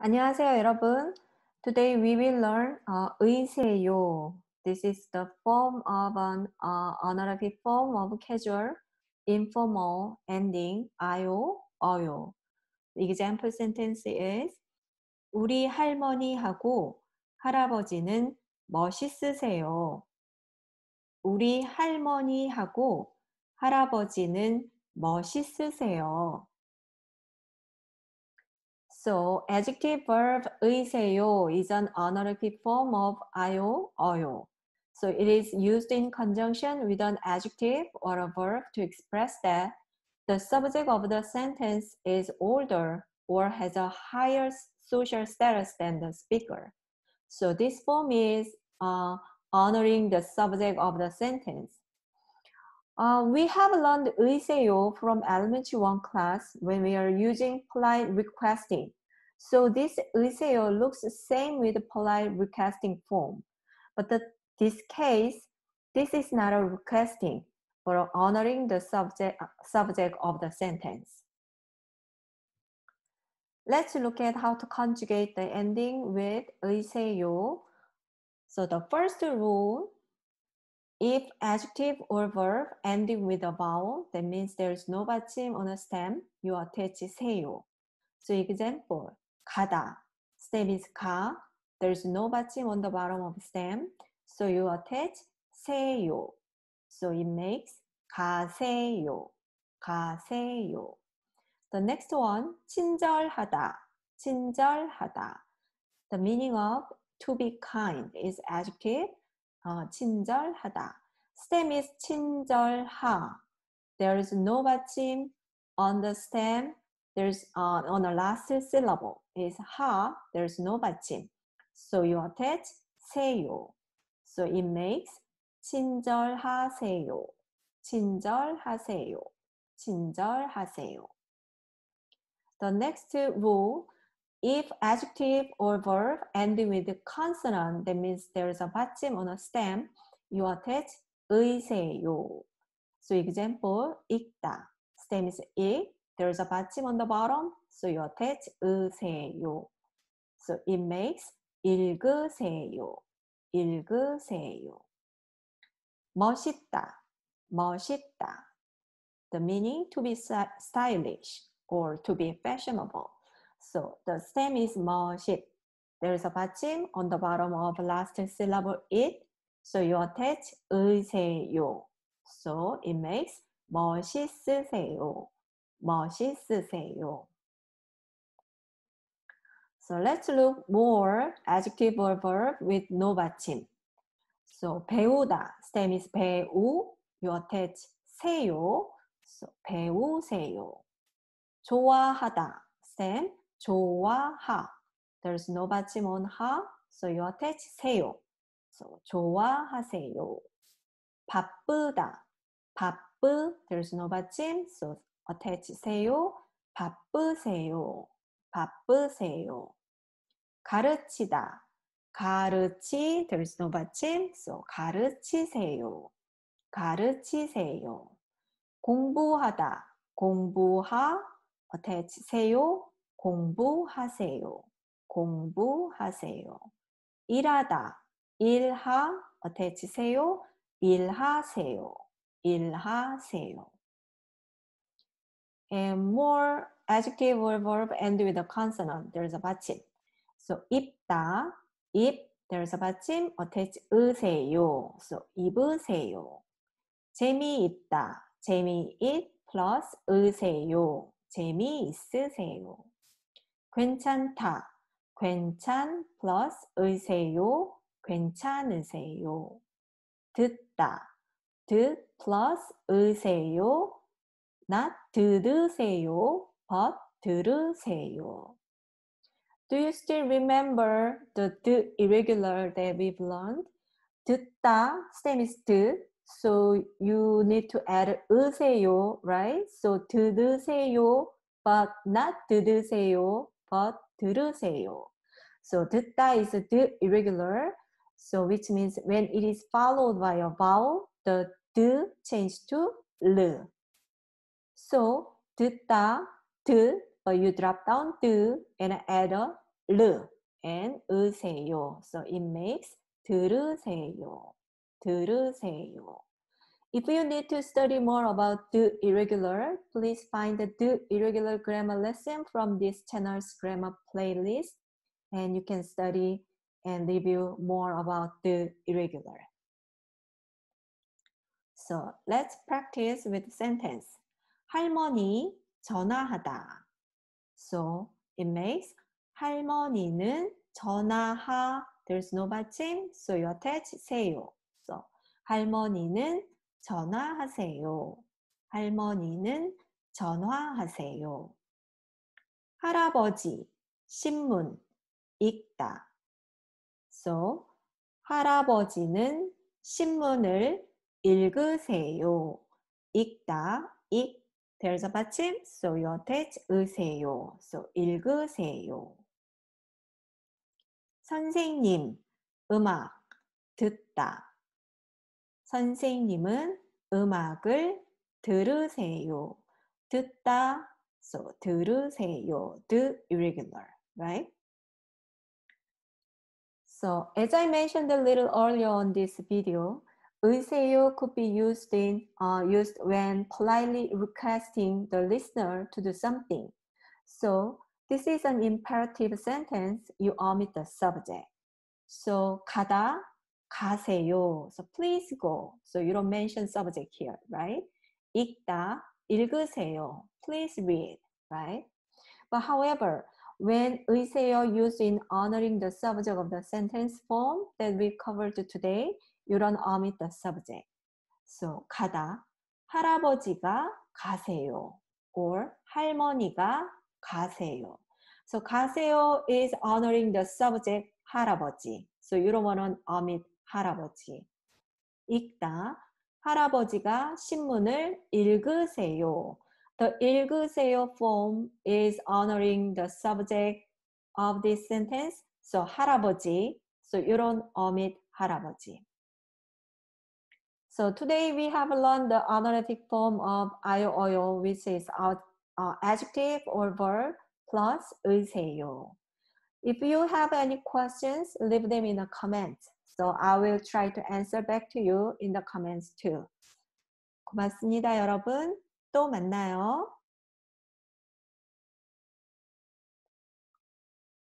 안녕하세요, 여러분. Today we will learn 의세요. This is the form of an honorific form of casual, informal ending io, 어요. The example sentence is 우리 할머니하고 할아버지는 멋있으세요. 우리 할머니하고 할아버지는 멋있으세요. So, adjective verb 의세요 is an honorific form of 아요, 어요. So, it is used in conjunction with an adjective or a verb to express that the subject of the sentence is older or has a higher social status than the speaker. So, this form is honoring the subject of the sentence. We have learned 의세요 from elementary 1 class when we are using polite requesting. So this 의세요 looks the same with the polite requesting form. But this case, this is not a requesting, but honoring the subject of the sentence. Let's look at how to conjugate the ending with 의세요. So the first rule, if adjective or verb ending with a vowel, that means there is no 받침 on a stem, you attach 세요. So example, 가다. Stem is 가. There is no 받침 on the bottom of stem, so you attach 세요. So it makes 가세요. 가세요. The next one, 친절하다. 친절하다. The meaning of to be kind is adjective. 친절하다. Stem is 친절하. There is no 받침 on the stem. There's on the last syllable is 하. There's no 받침. So you attach 세요. So it makes 친절하세요. 친절하세요. 친절하세요. The next rule, if adjective or verb ending with a consonant, that means there is a 받침 on a stem, you attach 의세요. So example, 읽다. Stem is 읽. There is a 받침 on the bottom, so you attach 의세요. So it makes 읽으세요. 읽으세요. 멋있다. 멋있다. The meaning to be stylish or to be fashionable. So the stem is 멋있. There is a 받침 on the bottom of the last syllable it. So you attach 의세요. So it makes 멋있으세요. 멋있으세요. So let's look more adjective or verb with no 받침. So 배우다. Stem is 배우. You attach 세요. So 배우세요. 좋아하다. Stem 좋아하. There's no 받침 on 하, so you attach 세요. So 좋아하세요. 바쁘다. 바쁘. There's no 받침, so attach 세요. 바쁘세요. 바쁘세요. 가르치다. 가르치. There's no 받침, so 가르치세요. 가르치세요. 공부하다. 공부하. attach 세요. 공부하세요. 공부하세요. 일하다. 일하. attach 세요. 일하세요. 일하세요. And more adjective or verb end with a consonant. There's a 받침. So 입다. 입. There's a 받침. attach 으세요. So 입으세요. 재미있다. 재미있 plus 으세요. 재미있으세요. 괜찮다. 괜찮 plus 으세요. 괜찮으세요. 듣다. 듣 plus 으세요. not 들으세요, but 들으세요. Do you still remember the irregular that we've learned? 듣다, stem is 듣. So you need to add 으세요, right? So 들으세요, but not 들으세요, but 들으세요. So 듣다 is the irregular. So which means when it is followed by a vowel, the 드 change to 르. So 듣다, 드, but you drop down 드 and add a 르 and 으세요. So it makes 들으세요. 들으세요. If you need to study more about the irregular, please find the irregular grammar lesson from this channel's grammar playlist, and you can study and review more about the irregular. So let's practice with the sentence. 할머니 전화하다. So it makes 할머니는 전화하. There's no 받침, so you attach 세요. So 할머니는 전화하세요. 할머니는 전화하세요. 할아버지 신문 읽다. So 할아버지는 신문을 읽으세요. 읽다, 읽. There's a 받침, so you attach 으세요. So 읽으세요. 선생님, 음악 듣다. 선생님은 음악을 들으세요. 듣다, so 들으세요. The irregular, right? So as I mentioned a little earlier on this video, 으세요 could be used when politely requesting the listener to do something. So this is an imperative sentence. You omit the subject. So 가다, 가세요. So please go. So you don't mention subject here, right? 읽다, 읽으세요. Please read, right? But however, when 으세요 used in honoring the subject of the sentence form that we covered today, you don't omit the subject. So 가다, 할아버지가 가세요. Or 할머니가 가세요. So 가세요 is honoring the subject 할아버지. So you don't want to omit 할아버지. 읽다, 할아버지가 신문을 읽으세요. The 읽으세요 form is honoring the subject of this sentence. So 할아버지. So you don't omit 할아버지. So today we have learned the honorific form of 아요, 어요, which is adjective or verb plus 으세요. If you have any questions, leave them in the comments. So I will try to answer back to you in the comments too. 고맙습니다, 여러분. 또 만나요.